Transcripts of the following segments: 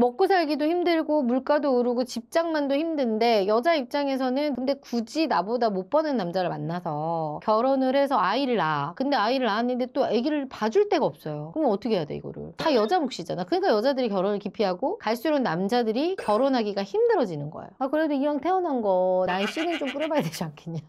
먹고 살기도 힘들고 물가도 오르고 집장만도 힘든데 여자 입장에서는 근데 굳이 나보다 못 버는 남자를 만나서 결혼을 해서 아이를 낳아. 근데 아이를 낳았는데 또 아기를 봐줄 데가 없어요. 그럼 어떻게 해야 돼 이거를? 다 여자 몫이잖아. 그러니까 여자들이 결혼을 기피하고 갈수록 남자들이 결혼하기가 힘들어지는 거예요. 아 그래도 이왕 태어난 거 나의 씨는 좀 뿌려봐야 되지 않겠냐?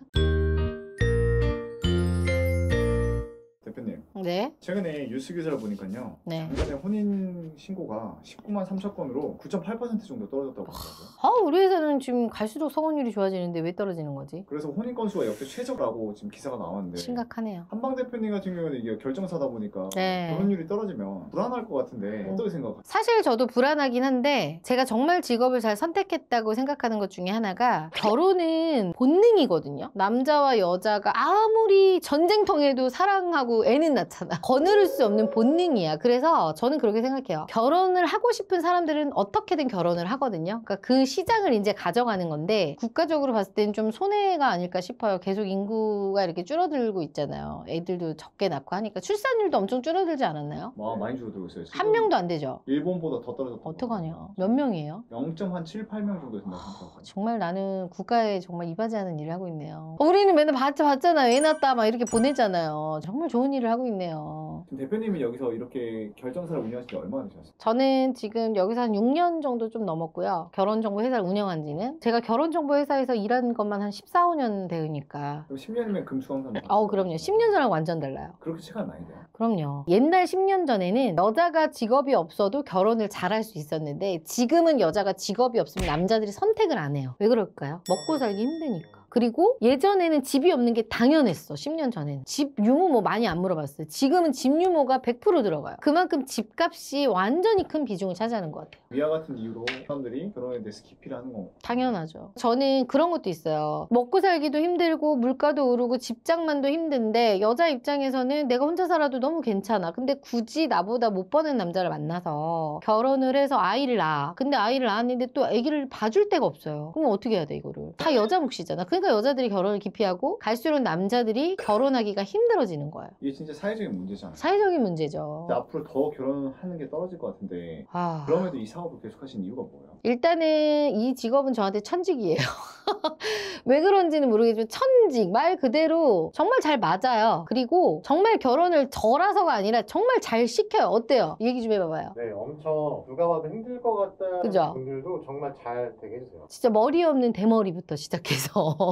대표님, 네. 최근에 뉴스 기사를 보니까요. 네. 작년에 혼인 신고가 19만 3천 건으로 9.8% 정도 떨어졌다고 하더라고요. 아 우리 회사는 지금 갈수록 성혼율이 좋아지는데 왜 떨어지는 거지? 그래서 혼인 건수가 역대 최저라고 지금 기사가 나왔는데 심각하네요. 한방 대표님 같은 경우는 이게 결정사다 보니까 네. 결혼율이 떨어지면 불안할 것 같은데 어떻게 생각하세요? 사실 저도 불안하긴 한데 제가 정말 직업을 잘 선택했다고 생각하는 것 중에 하나가 결혼은 본능이거든요. 남자와 여자가 아무리 전쟁통에도 사랑하고 애는 낳잖아. 거느릴 수 없는 본능이야. 그래서 저는 그렇게 생각해요. 결혼을 하고 싶은 사람들은 어떻게든 결혼을 하거든요. 그러니까 그 시장을 이제 가져가는 건데 국가적으로 봤을 때는 좀 손해가 아닐까 싶어요. 계속 인구가 이렇게 줄어들고 있잖아요. 애들도 적게 낳고 하니까 출산율도 엄청 줄어들지 않았나요? 많이 줄어들고 있어요. 지금. 한 명도 안 되죠. 일본보다 더 떨어졌던 어떡하냐. 몇 명이에요? 0.7~8명 정도 된다고 생각합니다. 정말 나는 국가에 정말 이바지하는 일을 하고 있네요. 우리는 맨날 봤잖아. 애 낳았다 막 이렇게 보내잖아요. 정말 좋은 일을 하고 있네요. 지금 대표님이 여기서 이렇게 결정사를 운영하신 지 얼마나 되셨어요? 저는 지금 여기서 한 6년 정도 좀 넘었고요. 결혼정보 회사를 운영한 지는. 제가 결혼정보 회사에서 일한 것만 한 14, 15년 되니까. 그럼 10년이면 금수강산. 그럼요. 10년 전랑 완전 달라요. 그렇게 시간이 많이 돼요? 그럼요. 옛날 10년 전에는 여자가 직업이 없어도 결혼을 잘할 수 있었는데 지금은 여자가 직업이 없으면 남자들이 선택을 안 해요. 왜 그럴까요? 먹고 살기 힘드니까. 그리고 예전에는 집이 없는 게 당연했어. 10년 전에는. 집 유무 뭐 많이 안 물어봤어요. 지금은 집 유무가 100% 들어가요. 그만큼 집값이 완전히 큰 비중을 차지하는 것 같아요. 위와 같은 이유로 사람들이 결혼에 대해서 기피를 하는 거. 당연하죠. 저는 그런 것도 있어요. 먹고 살기도 힘들고 물가도 오르고 집장만도 힘든데 여자 입장에서는 내가 혼자 살아도 너무 괜찮아. 근데 굳이 나보다 못 버는 남자를 만나서 결혼을 해서 아이를 낳아. 근데 아이를 낳았는데 또 아기를 봐줄 데가 없어요. 그럼 어떻게 해야 돼 이거를? 다 여자 몫이잖아. 그러니까 여자들이 결혼을 기피하고 갈수록 남자들이 결혼하기가 힘들어지는 거예요. 이게 진짜 사회적인 문제잖아요. 사회적인 문제죠. 근데 앞으로 더 결혼하는 게 떨어질 것 같은데 그럼에도 이 사업을 계속 하시는 이유가 뭐예요? 일단은 이 직업은 저한테 천직이에요. 왜 그런지는 모르겠지만 천직 말 그대로 정말 잘 맞아요. 그리고 정말 결혼을 저라서가 아니라 정말 잘 시켜요. 어때요? 얘기 좀 해봐봐요. 네, 엄청 누가 봐도 힘들 것 같다는 그죠? 분들도 정말 잘 되게 해주세요. 진짜 머리 없는 대머리부터 시작해서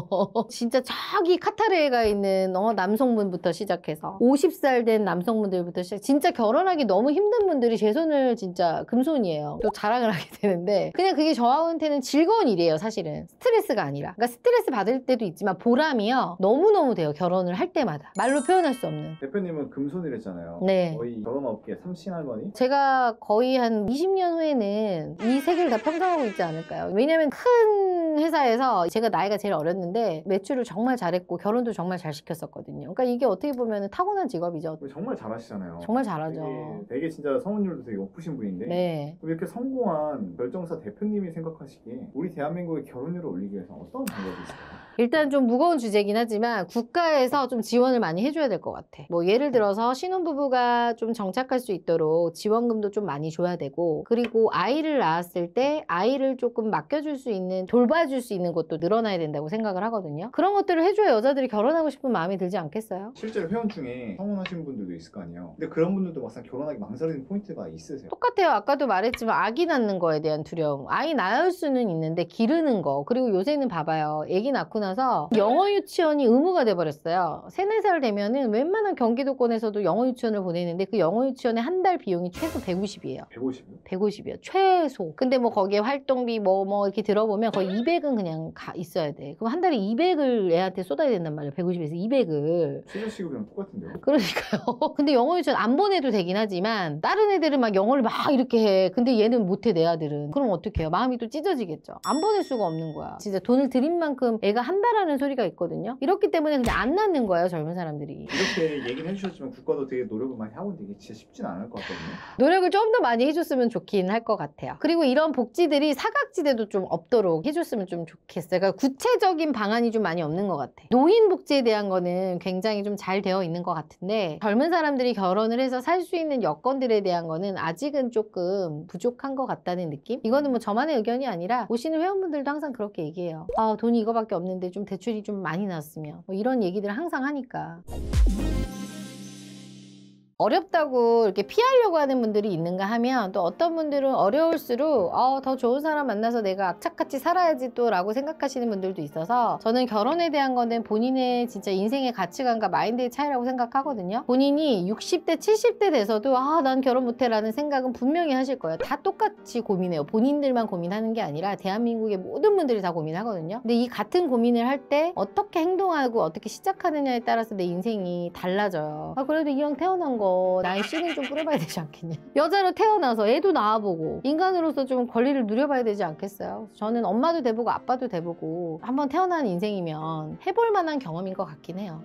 진짜 저기 카타르에 가 있는 남성분부터 시작해서 50살 된 남성분들부터 시작 진짜 결혼하기 너무 힘든 분들이 제 손을 진짜 금손이에요. 또 자랑을 하게 되는데 그냥 그게 저한테는 즐거운 일이에요. 사실은 스트레스가 아니라. 그러니까 스트레스 받을 때도 있지만 보람이요 너무너무 돼요. 결혼을 할 때마다 말로 표현할 수 없는. 대표님은 금손이랬잖아요. 네. 거의 결혼업계 삼신 할머니? 제가 거의 한 20년 후에는 이 세계를 다 평정하고 있지 않을까요? 왜냐면 큰 회사에서 제가 나이가 제일 어렸는데 매출을 정말 잘했고 결혼도 정말 잘 시켰었거든요. 그러니까 이게 어떻게 보면 타고난 직업이죠. 정말 잘하시잖아요. 정말 잘하죠. 되게 진짜 성혼율도 되게 높으신 분인데 네. 이렇게 성공한 결정사 대표님이 생각하시기에 우리 대한민국의 결혼율을 올리기 위해서 어떤 방법이 있을까요? 일단 좀 무거운 주제긴 하지만 국가에서 좀 지원을 많이 해줘야 될 것 같아. 뭐 예를 들어서 신혼부부가 좀 정착할 수 있도록 지원금도 좀 많이 줘야 되고 그리고 아이를 낳았을 때 아이를 조금 맡겨줄 수 있는 돌봐줄 수 있는 곳도 늘어나야 된다고 생각을 하거든요. 그런 것들을 해줘야 여자들이 결혼하고 싶은 마음이 들지 않겠어요? 실제로 회원 중에 성혼하신 분들도 있을 거 아니에요. 근데 그런 분들도 막상 결혼하기 망설이는 포인트가 있으세요? 똑같아요. 아까도 말했지만 아기 낳는 거에 대한 두려움. 아이 낳을 수는 있는데 기르는 거. 그리고 요새는 봐봐요. 아기 낳고 나서 영어 유치원이 의무가 돼버렸어요. 3, 4살 되면은 웬만한 경기도권에서도 영어 유치원을 보내는데 그 영어 유치원의 한 달 비용이 최소 150이에요. 150이요? 150이요. 최소. 근데 뭐 거기에 활동비 뭐 이렇게 들어보면 거의 200은 그냥 있어야 돼. 그럼 한 달에 200을 애한테 쏟아야 된단 말이에요. 150에서 200을. 최저시급이랑 똑같은데요? 그러니까요. 근데 영어 유치원 안 보내도 되긴 하지만 다른 애들은 막 영어를 막 이렇게 해. 근데 얘는 못해 내 아들은. 그럼 어떻게 어떡해요? 마음이 또 찢어지겠죠. 안 보낼 수가 없는 거야. 진짜 돈을 들인 만큼 애가 한다라는 소리가 있거든요. 이렇기 때문에 그냥 안 낳는 거예요, 젊은 사람들이. 이렇게 얘기를 해주셨지만 국가도 되게 노력을 많이 하고 있는데 이게 진짜 쉽진 않을 것 같거든요. 노력을 좀 더 많이 해줬으면 좋긴 할 것 같아요. 그리고 이런 복지들이 사각지대도 좀 없도록 해줬으면 좀 좋겠어요. 그러니까 구체적인 방안이 좀 많이 없는 것 같아. 노인 복지에 대한 거는 굉장히 좀 잘 되어 있는 것 같은데 젊은 사람들이 결혼을 해서 살 수 있는 여건들에 대한 거는 아직은 조금 부족한 것 같다는 느낌? 이거는 뭐 저만의 의견이 아니라 오시는 회원분들도 항상 그렇게 얘기해요. 아, 돈이 이거밖에 없는데 좀 대출이 좀 많이 났으면 뭐 이런 얘기들 항상 하니까. 어렵다고 이렇게 피하려고 하는 분들이 있는가 하면 또 어떤 분들은 어려울수록 더 좋은 사람 만나서 내가 악착같이 살아야지 또 라고 생각하시는 분들도 있어서 저는 결혼에 대한 거는 본인의 진짜 인생의 가치관과 마인드의 차이라고 생각하거든요. 본인이 60대 70대 돼서도 난 결혼 못해 라는 생각은 분명히 하실 거예요. 다 똑같이 고민해요. 본인들만 고민하는 게 아니라 대한민국의 모든 분들이 다 고민하거든요. 근데 이 같은 고민을 할 때 어떻게 행동하고 어떻게 시작하느냐에 따라서 내 인생이 달라져요. 그래도 이왕 태어난 거 나의 씨는 좀 뿌려봐야 되지 않겠냐. 여자로 태어나서 애도 낳아보고 인간으로서 좀 권리를 누려봐야 되지 않겠어요. 저는 엄마도 돼보고 아빠도 돼보고 한번 태어난 인생이면 해볼 만한 경험인 것 같긴 해요.